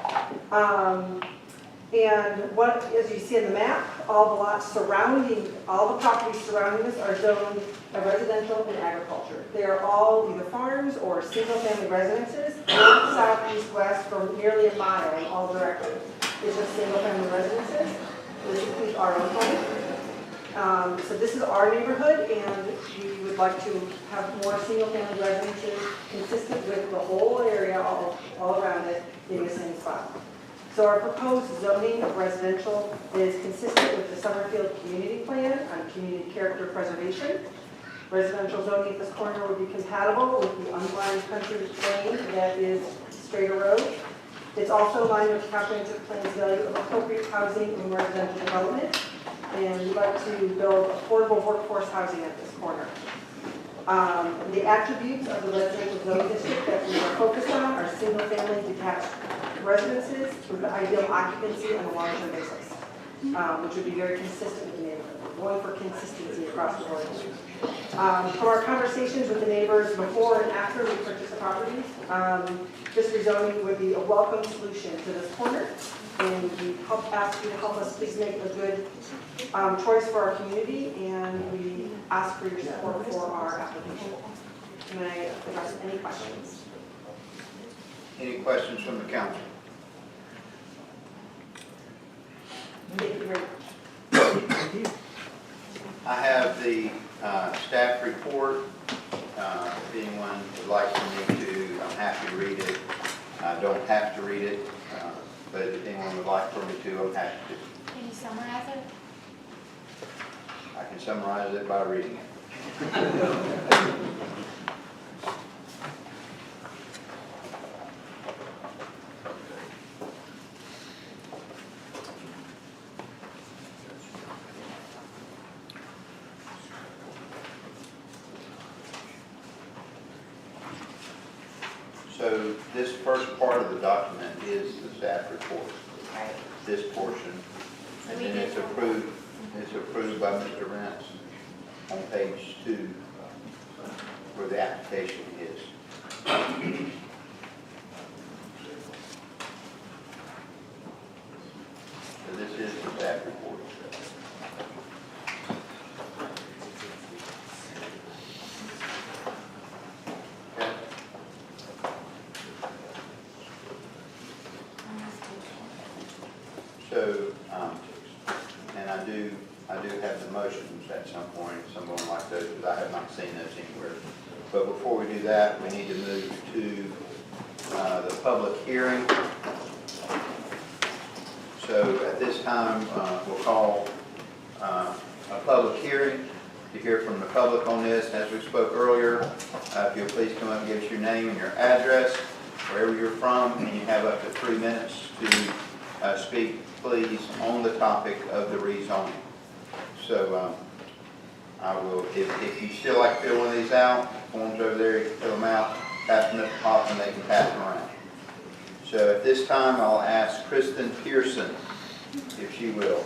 Q: And what, as you see in the map, all the lots surrounding, all the properties surrounding this are zoned residential and agriculture. They are all either farms or single-family residences, north, south, east, west, for nearly a mile in all directions. It's just single-family residences. This includes our own home. So this is our neighborhood, and we would like to have more single-family residences consistent with the whole area, all around it, in the same spot. So our proposed zoning of residential is consistent with the Summerfield Community Plan on community character preservation. Residential zoning at this corner would be compatible with the unlined country lane that is Strader Road. It's also aligned with the comprehensive plan's value of appropriate housing and residential development. And we'd like to build affordable workforce housing at this corner. The attributes of the residential zoning district that we are focused on are single-family detached residences with ideal occupancy on a long-term basis, which would be very consistent with the neighborhood. We're going for consistency across the board. From our conversations with the neighbors before and after we purchased the properties, this rezoning would be a welcome solution to this corner. And we ask you to help us please make a good choice for our community, and we ask for your support for our application. Can I address any questions?
A: Any questions from the council?
Q: Thank you very much.
A: I have the staff report. If anyone would like for me to, I'm happy to read it. I don't have to read it, but if anyone would like for me to, I'm happy to.
B: Can you summarize it?
A: I can summarize it by reading it. So this first part of the document is the staff report,
B: Right.
A: this portion. And then it's approved by Mr. Rentz on page 2, where the application is. So this is the staff report. Okay. So, and I do have the motions at some point, someone like those, because I have not seen those anywhere. But before we do that, we need to move to the public hearing. So at this time, we'll call a public hearing to hear from the public on this. As we spoke earlier, if you'll please come up and give us your name and your address, wherever you're from, and you have up to 3 minutes to speak, please, on the topic of the rezoning. So I will, if you still like to fill one of these out, forms over there, you can fill them out, pass them at the top, and they can pass them around. So at this time, I'll ask Kristen Pearson, if she will.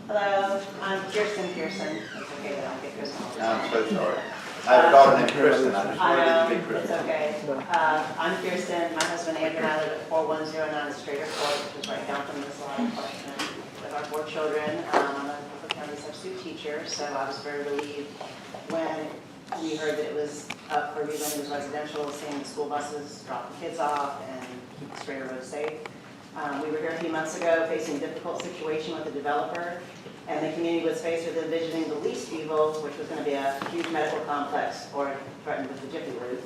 R: Hello, I'm Kirsten Pearson. It's okay that I don't get Kristen.
A: I'm so sorry. I have a daughter named Kristen. I just wanted it to be
R: It's
A: Kristen.
R: okay. I'm Kirsten. My husband Andrew and I live at 4109 Strader Court, which is right down from this line of question. With our 4 children, I'm a Public County substitute teacher, so I was very relieved when we heard that it was up for rezoning as residential, seeing the school buses drop the kids off and keep the Strader Road safe. We were here a few months ago facing a difficult situation with the developer, and the community was faced with envisioning the least evil, which was going to be a huge medical complex or threatened with the Jiffy Lube.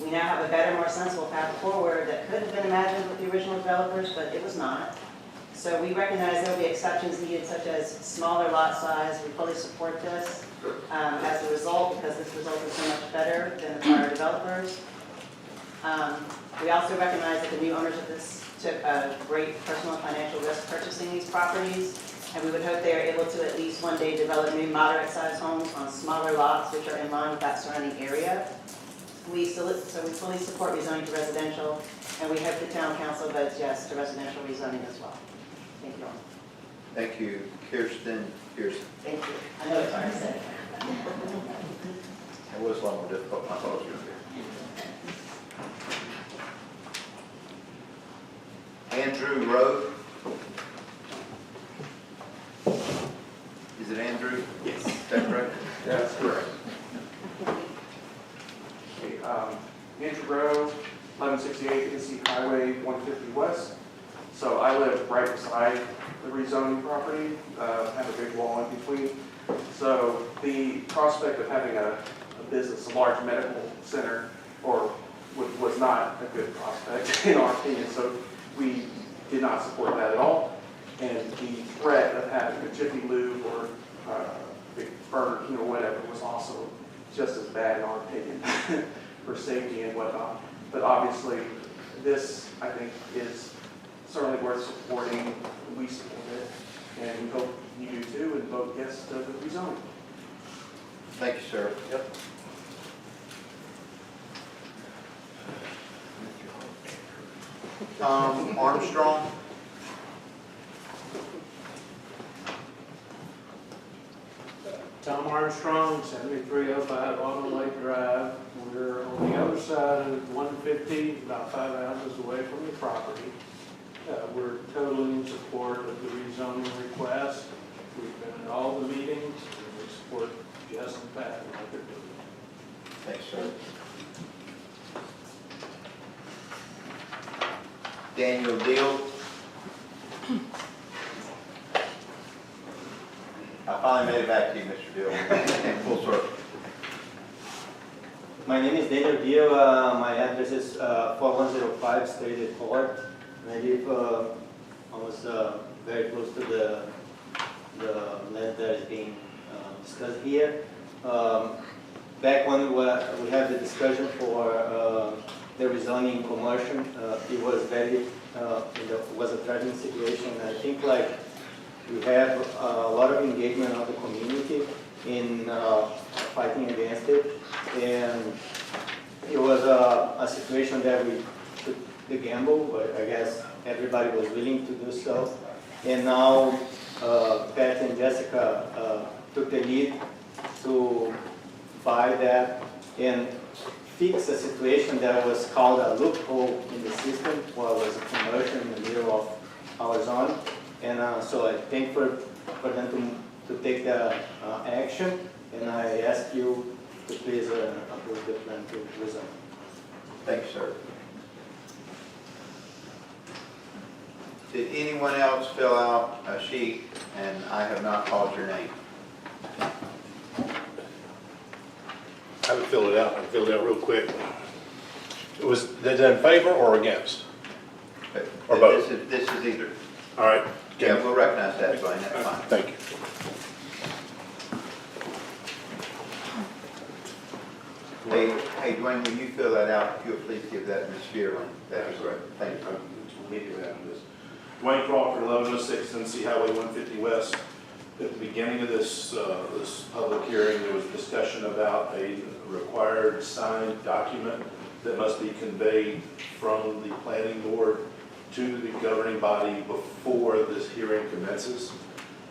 R: We now have a better, more sensible path forward that could have been imagined with the original developers, but it was not. So we recognize there will be exceptions needed, such as smaller lot size. We fully support this as a result, because this result is so much better than the prior developers. We also recognize that the new owners of this took a great personal and financial risk purchasing these properties, and we would hope they are able to at least one day develop new moderate-sized homes on smaller lots which are in line with that surrounding area. So we fully support rezoning to residential, And we hope the town council votes yes to residential rezoning as well. Thank you all.
A: Thank you, Kirsten Pearson.
R: Thank you. I know it's hard to say.
A: It was a lot more difficult than I thought it was going to be. Andrew Road. Is it Andrew?
S: Yes.
A: Is that correct?
S: That's correct. Okay, Andrew Rowe, 1168 NC Highway 150 West. So I live right beside the rezoning property, have a big wall in between. So the prospect of having a business, a large medical center, was not a good prospect in our opinion. So we did not support that at all. And the threat of having a Jiffy Lube or Big Burger King or whatever was also just as bad in our opinion for safety and whatnot. But obviously, this, I think, is certainly worth supporting. We support it, and we hope you do too, and vote yes to the rezoning.
A: Thank you, sir.
S: Yep.
A: Tom Armstrong.
T: Tom Armstrong, 7305 Autumn Lake Drive. We're on the other side of 150, about 5 houses away from the property. We're totally in support of the rezoning request. We've been at all the meetings, and we support Jess and Pat and what they're doing.
A: Thanks, sir. Daniel Deal. I finally made it back to you, Mr. Deal. Full circle.
U: My name is Daniel Dio. My address is 4105 State Court. I live almost very close to the land that is being discussed here. Back when we had the discussion for the rezoning commercial, it was very was a threatening situation. I think we have a lot of engagement of the community in fighting against it, and it was a situation that we took the gamble, but I guess everybody was willing to do so. And now Pat and Jessica took the lead to buy that and fix a situation that was called a loophole in the system, where it was a commercial in the middle of our zone. And so I think for them to take the action, and I ask you to please approve the plan to rezone.
A: Thank you, sir. Did anyone else fill out a sheet and I have not called your name?
V: I haven't filled it out. I filled it out real quick. Was that in favor or against? Or both?
A: This is either.
V: All right.
A: Yeah, we'll recognize that, Blaine. That's fine.
V: Thank you.
A: Hey, Dwayne, when you fill that out, if you'll please give that to Ms. Fearland. That'd be great. Thank you.
V: Immediately after this. Dwayne Crawford, 1106 NC Highway 150 West. At the beginning of this public hearing, there was discussion about a required signed document that must be conveyed from the planning board to the governing body before this hearing commences.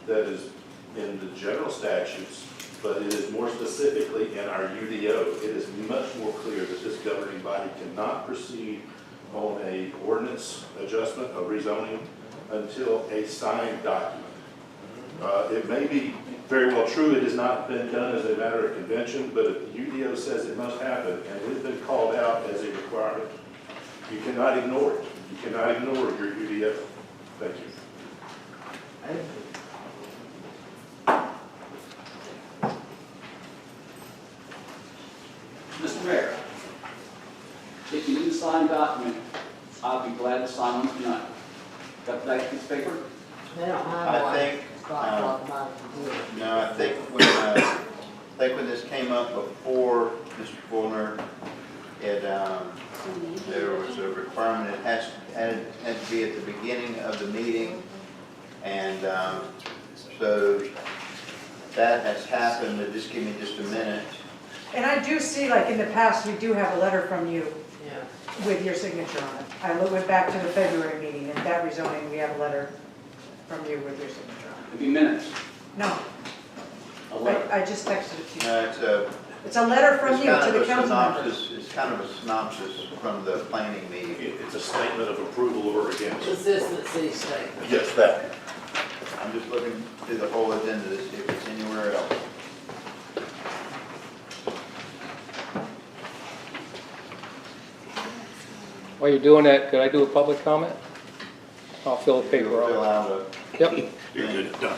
V: That is in the general statutes, but it is more specifically in our UDO. It is much more clear that this governing body cannot proceed on a ordinance adjustment, a rezoning, until a signed document. It may be very well true it has not been done as a matter of convention, but if the UDO says it must happen, and it has been called out as a requirement, you cannot ignore it. You cannot ignore your UDO. Thank you.
P: Mr. Mayor, if you need a signed document, I'll be glad to sign one tonight. Got that piece of paper?
J: They don't have
A: I
J: one.
A: think, no, I think when this came up before Mr. Fullner, there was a requirement, it had to be at the beginning of the meeting, and so that has happened. Just give me just a minute.
O: And I do see, like in the past, we do have a letter from you
J: Yeah.
O: with your signature on it. I went back to the February meeting, and that rezoning, we have a letter from you with your signature on
P: It'd be minutes.
O: it. No,
P: A letter.
O: I just texted it to you.
A: It's
O: It's a letter from
A: it's
O: you
A: kind
O: to
A: of
O: the
A: a
O: council members.
A: synopsis, it's kind of a synopsis from the planning meeting.
V: It's a statement of approval or against.
J: Consistency statement.
V: Yes, that.
A: I'm just looking through the whole agenda to see if it's anywhere else.
C: While you're doing that, could I do a public comment? I'll fill the paper
A: Fill
C: out.
A: out a
C: Yep.
V: You're good, done.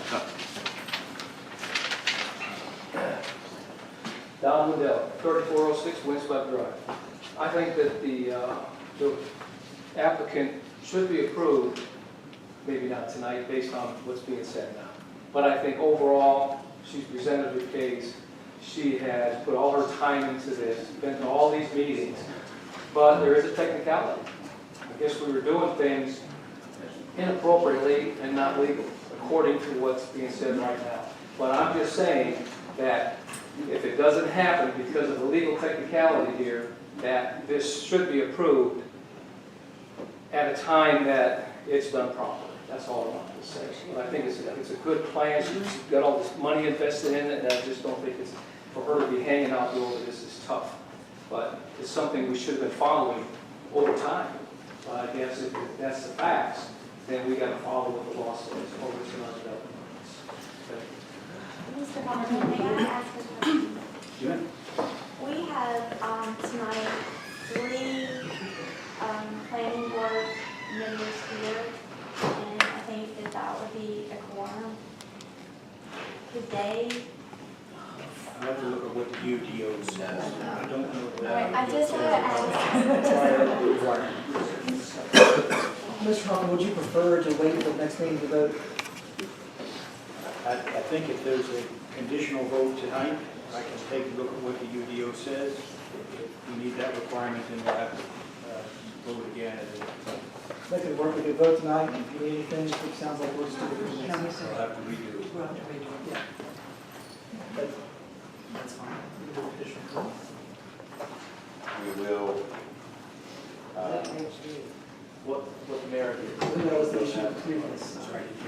C: Don Liddell, 3406 Windswept Drive. I think that the applicant should be approved, maybe not tonight, based on what's being said now. But I think overall, she's presented her case. She has put all her time into this, been to all these meetings. But there is a technicality. I guess we were doing things inappropriately and not legal, according to what's being said right now. But I'm just saying that if it doesn't happen because of the legal technicality here, that this should be approved at a time that it's done properly. That's all I wanted to say. But I think it's a good plan. She's got all this money invested in it, and I just don't think it's, for her to be hanging out over this is tough. But it's something we should have been following over time. But I guess if that's the facts, then we got to follow what the law says, or it's not development.
B: Mr. Hoffman, may I ask a question?
C: Yeah.
B: We have tonight 3 planning board members here, and I think that would be a quorum. Today,
E: I have to look at what the UDO says. I don't know.
B: Alright, I just want to ask.
F: Mr. Hoffman, would you prefer to wait until the next meeting to vote?
E: I think if there's a conditional vote tonight, I can take a look at what the UDO says. If we need that requirement, then we'll have to vote again.
F: That could work, we could vote tonight, and if you need anything, it sounds like we're still doing this.
E: I'll have to redo it.
F: We'll have to redo it, yeah. But that's fine. We can do additional vote.
A: We will,
L: What merit
F: That was the issue of previous.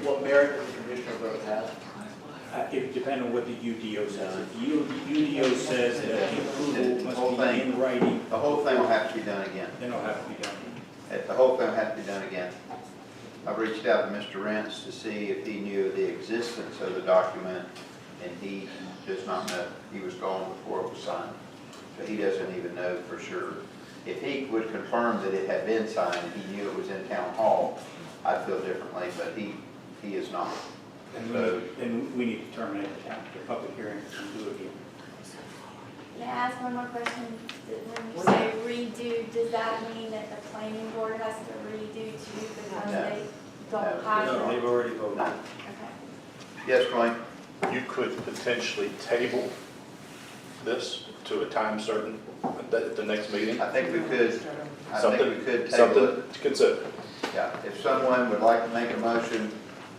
L: what merit does the conditional vote have?
E: It depends on what the UDO says. If the UDO says that the approval must be in writing,
A: the whole thing will have to be done again.
E: then it'll have to be done.
A: The whole thing will have to be done again. I've reached out to Mr. Rents to see if he knew of the existence of the document, and he does not know. He was gone before it was signed. So he doesn't even know for sure. If he would confirm that it had been signed, he knew it was in town hall, I'd feel differently, but he is not.
E: And we need to terminate the public hearing and do it again.
B: May I ask one more question? When you say redo, does that mean that the planning board has to redo too because they don't have
E: No,
B: it?
E: they've already voted.
B: Okay.
A: Yes, Dwayne?
V: You could potentially table this to a time certain at the next meeting.
A: I think we could, table it.
V: Something to consider.
A: Yeah, if someone would like to make a motion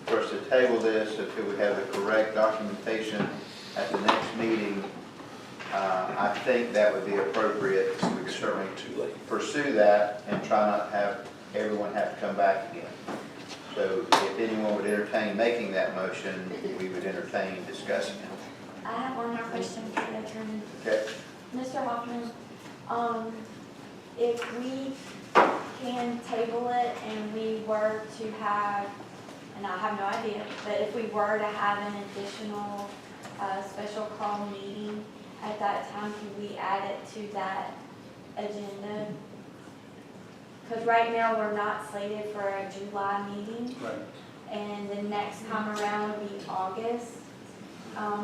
A: for us to table this until we have the correct documentation at the next meeting, I think that would be appropriate. We could certainly pursue that and try not to have everyone have to come back again. So if anyone would entertain making that motion, we would entertain discussing it.
B: I have one more question for the attorney.
A: Okay?
B: Mr. Hoffman, if we can table it and we were to have, and I have no idea, but if we were to have an additional special call meeting at that time, can we add it to that agenda? Because right now, we're not slated for a July meeting.
E: Right.
B: And the next time around would be August.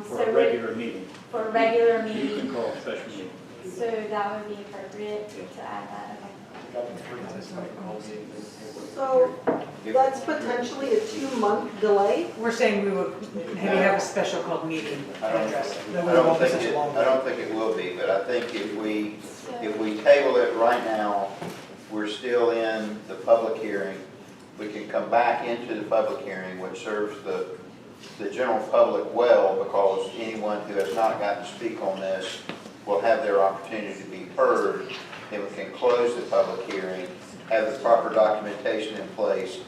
E: For a regular meeting.
B: For a regular meeting.
E: You can call a special meeting.
B: So that would be appropriate to add that,
Q: So that's potentially a 2-month delay?
O: We're saying we would maybe have a special called meeting
A: I
O: to address it.
A: don't think it will be, but I think if we table it right now, we're still in the public hearing. We can come back into the public hearing, which serves the general public well, because anyone who has not gotten to speak on this will have their opportunity to be heard. Then we can close the public hearing, have the proper documentation in place,